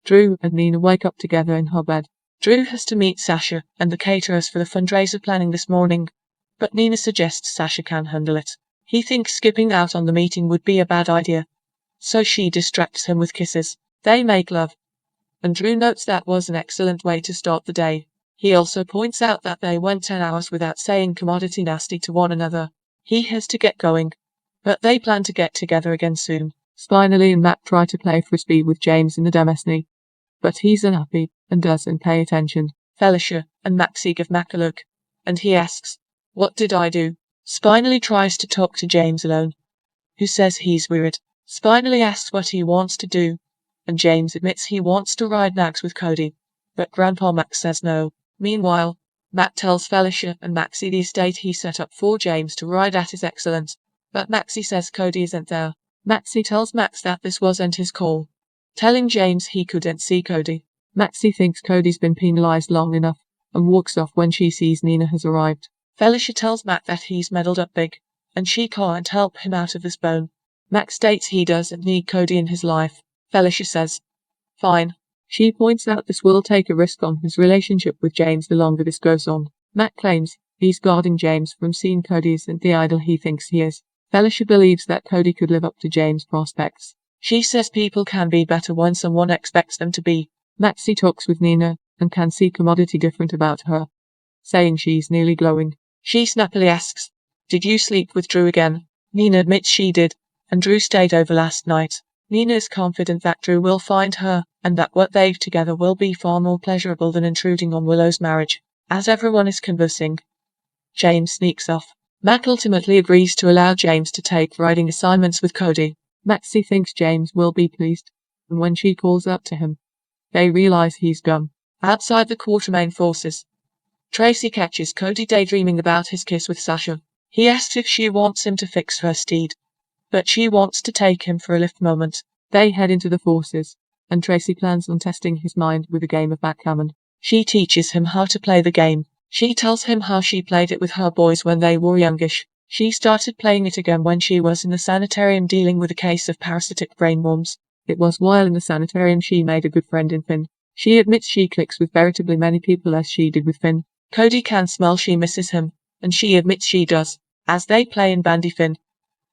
Drew and Nina wake up together in her bed. Drew has to meet Sasha and the caterers for the fundraiser planning this morning, but Nina suggests Sasha can handle it. He thinks skipping out on the meeting would be a bad idea, so she distracts him with kisses. They make love, and Drew notes that was an excellent way to start the day. He also points out that they went 10 hours without saying commodity nasty to one another. He has to get going, but they plan to get together again soon. Spinelli and Matt try to play frisbee with James in the demesne, but he's unhappy and doesn't pay attention. Felicia and Maxie give Mac a look, and he asks, "What did I do?" Spinelli tries to talk to James alone, who says he's weird. Spinelli asks what he wants to do, and James admits he wants to ride nags with Cody, but Grandpa Max says no. Meanwhile, Matt tells Felicia and Maxie the estate he set up for James to ride at is excellent, but Maxie says Cody isn't there. Maxie tells Max that this wasn't his call, telling James he couldn't see Cody. Maxie thinks Cody's been penalized long enough, and walks off when she sees Nina has arrived. Felicia tells Matt that he's meddled up big, and she can't help him out of this bone. Max states he doesn't need Cody in his life. Felicia says, "Fine." She points out this will take a risk on his relationship with James the longer this goes on. Matt claims he's guarding James from seeing Cody isn't the idol he thinks he is. Felicia believes that Cody could live up to James' prospects. She says people can be better when someone expects them to be. Maxie talks with Nina and can see commodity different about her, saying she's nearly glowing. She snappily asks, "Did you sleep with Drew again?" Nina admits she did, and Drew stayed over last night. Nina is confident that Drew will find her, and that what they've together will be far more pleasurable than intruding on Willow's marriage. As everyone is conversing, James sneaks off. Matt ultimately agrees to allow James to take riding assignments with Cody. Maxie thinks James will be pleased, and when she calls up to him, they realize he's gone. Outside the Quartermain forces, Tracy catches Cody daydreaming about his kiss with Sasha. He asks if she wants him to fix her steed, but she wants to take him for a lift moment. They head into the forces, and Tracy plans on testing his mind with a game of backgammon. She teaches him how to play the game. She tells him how she played it with her boys when they were youngish. She started playing it again when she was in the sanitarium dealing with a case of parasitic brainworms. It was while in the sanitarium she made a good friend in Finn. She admits she clicks with veritably many people as she did with Finn. Cody can smell she misses him, and she admits she does. As they play in Bandy Finn,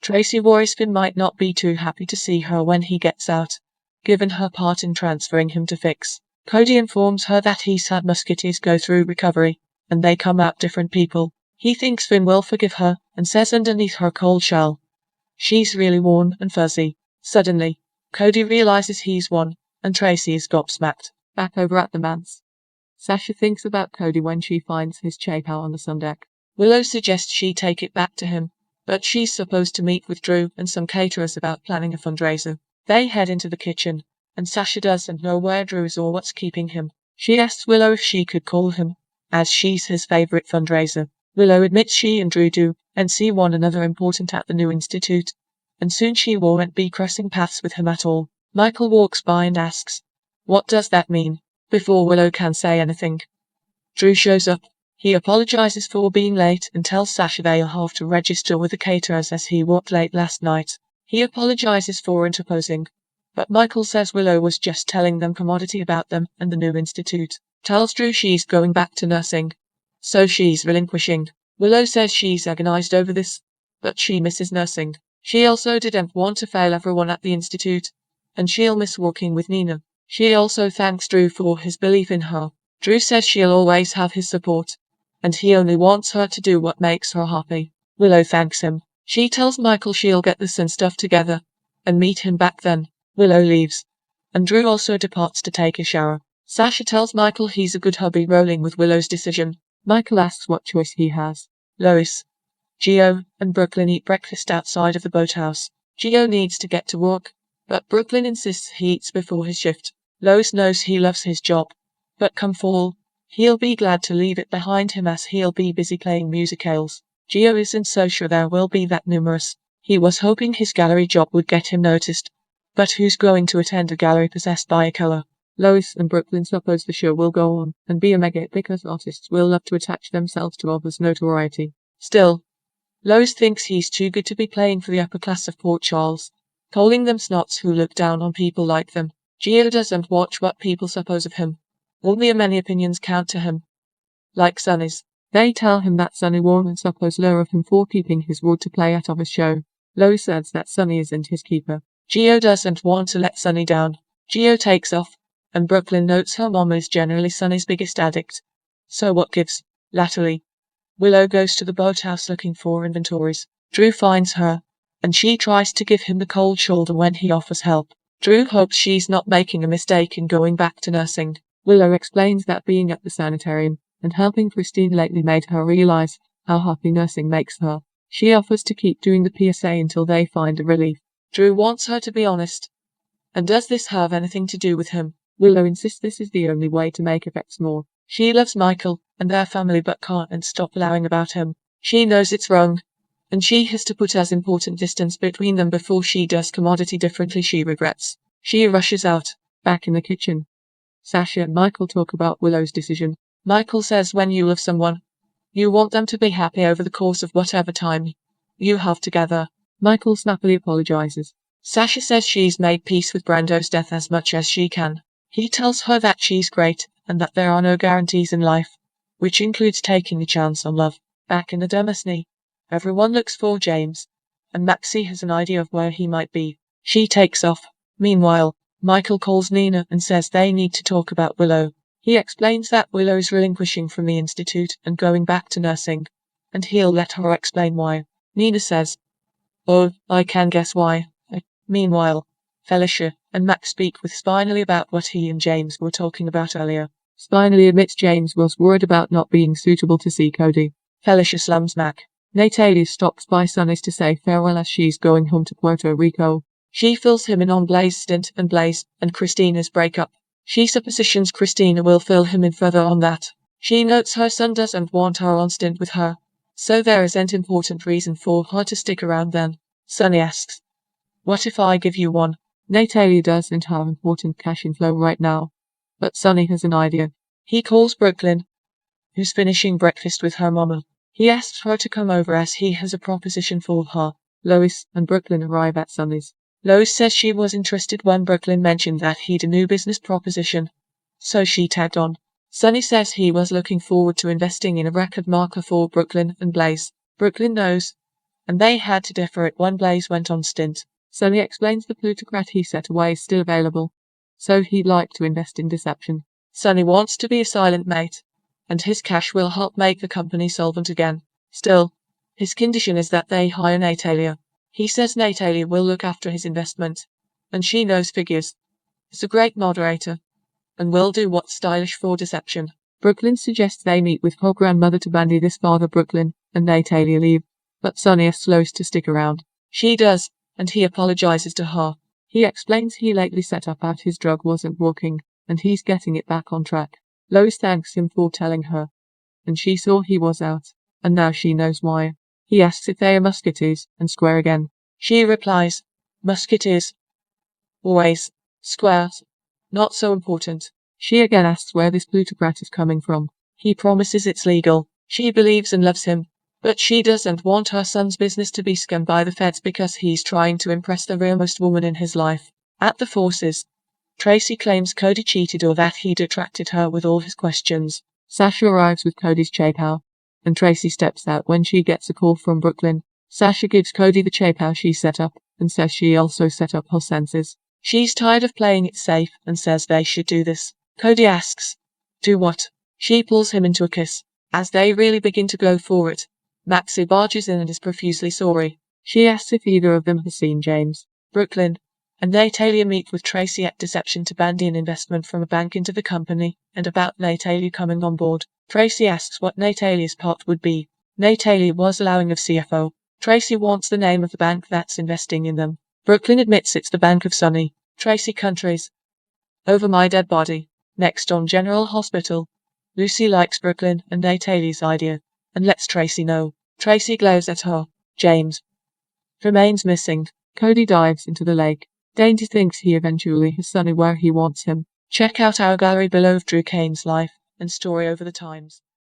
Tracy worries Finn might not be too happy to see her when he gets out, given her part in transferring him to Fix. Cody informs her that he's had musketeers go through recovery, and they come out different people. He thinks Finn will forgive her, and says underneath her cold shell, she's really warm and fuzzy. Suddenly, Cody realizes he's won, and Tracy is gobsmacked. Back over at the manse, Sasha thinks about Cody when she finds his chapel on the sun deck. Willow suggests she take it back to him, but she's supposed to meet with Drew and some caterers about planning a fundraiser. They head into the kitchen, and Sasha doesn't know where Drew is or what's keeping him. She asks Willow if she could call him, as she's his favorite fundraiser. Willow admits she and Drew do, and see one another important at the new institute, and soon she won't be crossing paths with him at all. Michael walks by and asks, "What does that mean?" Before Willow can say anything, Drew shows up. He apologizes for being late and tells Sasha they'll have to register with the caterers as he worked late last night. He apologizes for interposing, but Michael says Willow was just telling them commodity about them and the new institute. Tells Drew she's going back to nursing, so she's relinquishing. Willow says she's agonized over this, but she misses nursing. She also didn't want to fail everyone at the institute, and she'll miss working with Nina. She also thanks Drew for his belief in her. Drew says she'll always have his support, and he only wants her to do what makes her happy. Willow thanks him. She tells Michael she'll get the sun stuff together, and meet him back then. Willow leaves, and Drew also departs to take a shower. Sasha tells Michael he's a good hubby rolling with Willow's decision. Michael asks what choice he has. Lois, Gio, and Brooklyn eat breakfast outside of the boathouse. Gio needs to get to work, but Brooklyn insists he eats before his shift. Lois knows he loves his job, but come fall, he'll be glad to leave it behind him as he'll be busy playing musicales. Gio isn't so sure there will be that numerous. He was hoping his gallery job would get him noticed, but who's going to attend a gallery possessed by a killer? Lois and Brooklyn suppose the show will go on and be a mega hit because artists will love to attach themselves to others' notoriety. Still, Lois thinks he's too good to be playing for the upper class of Port Charles, calling them snots who look down on people like them. Gio doesn't watch what people suppose of him. Only many opinions count to him. Like Sonny's. They tell him that Sonny won't suppose low of him for keeping his word to play out of his show. Lois says that Sonny isn't his keeper. Gio doesn't want to let Sonny down. Gio takes off, and Brooklyn notes her mom is generally Sonny's biggest addict. So what gives? Latterly, Willow goes to the boathouse looking for inventories. Drew finds her, and she tries to give him the cold shoulder when he offers help. Drew hopes she's not making a mistake in going back to nursing. Willow explains that being at the sanitarium and helping Christine lately made her realize how happy nursing makes her. She offers to keep doing the PSA until they find a relief. Drew wants her to be honest. And does this have anything to do with him? Willow insists this is the only way to make effects more. She loves Michael and their family but can't stop lying about him. She knows it's wrong, and she has to put as important distance between them before she does commodity differently she regrets. She rushes out. Back in the kitchen, Sasha and Michael talk about Willow's decision. Michael says when you love someone, you want them to be happy over the course of whatever time you have together. Michael snappily apologizes. Sasha says she's made peace with Brando's death as much as she can. He tells her that she's great and that there are no guarantees in life, which includes taking a chance on love. Back in the Demersney, everyone looks for James, and Maxie has an idea of where he might be. She takes off. Meanwhile, Michael calls Nina and says they need to talk about Willow. He explains that Willow's relinquishing from the institute and going back to nursing, and he'll let her explain why. Nina says, "Oh, I can guess why." Meanwhile, Felicia and Max speak with Spinelli about what he and James were talking about earlier. Spinelli admits James was worried about not being suitable to see Cody. Felicia slams Mac. Natalia stops by Sonny's to say farewell as she's going home to Puerto Rico. She fills him in on Blaze's stint and Blaze and Christina's breakup. She suppositions Christina will fill him in further on that. She notes her son doesn't want her on stint with her, so there isn't important reason for her to stick around then. Sonny asks, "What if I give you one?" Natalia doesn't have important cash inflow right now, but Sonny has an idea. He calls Brooklyn, who's finishing breakfast with her mama. He asks her to come over as he has a proposition for her. Lois and Brooklyn arrive at Sonny's. Lois says she was interested when Brooklyn mentioned that he'd a new business proposition, so she tagged on. Sonny says he was looking forward to investing in a record marker for Brooklyn and Blaze. Brooklyn knows, and they had to defer it when Blaze went on stint. Sonny explains the plutocrat he set away is still available, so he'd like to invest in deception. Sonny wants to be a silent mate, and his cash will help make the company solvent again. Still, his condition is that they hire Natalia. He says Natalia will look after his investment, and she knows figures, is a great moderator, and will do what's stylish for deception. Brooklyn suggests they meet with her grandmother to bandy this father. Brooklyn and Natalia leave, but Sonny asks Lois to stick around. She does, and he apologizes to her. He explains he lately set up out his drug wasn't working, and he's getting it back on track. Lois thanks him for telling her, and she saw he was out, and now she knows why. He asks if they are musketeers, and square again. She replies, "Musketeers. Always. Squares. Not so important." She again asks where this plutocrat is coming from. He promises it's legal. She believes and loves him, but she doesn't want her son's business to be scammed by the feds because he's trying to impress the realmost woman in his life. At the forces, Tracy claims Cody cheated or that he'd attracted her with all his questions. Sasha arrives with Cody's chapeau, and Tracy steps out when she gets a call from Brooklyn. Sasha gives Cody the chapeau she set up, and says she also set up her senses. She's tired of playing it safe, and says they should do this. Cody asks, "Do what?" She pulls him into a kiss. As they really begin to go for it, Maxie barges in and is profusely sorry. She asks if either of them has seen James. Brooklyn and Natalia meet with Tracy at deception to bandy an investment from a bank into the company, and about Natalia coming on board. Tracy asks what Natalia's part would be. Natalia was allowing of CFO. Tracy wants the name of the bank that's investing in them. Brooklyn admits it's the Bank of Sonny. Tracy countries. "Over my dead body." Next on General Hospital, Lucy likes Brooklyn and Natalia's idea, and lets Tracy know. Tracy glares at her. James remains missing. Cody dives into the lake. Dainty thinks he eventually has Sonny where he wants him. Check out our gallery below of Drew Kane's life and story over the times.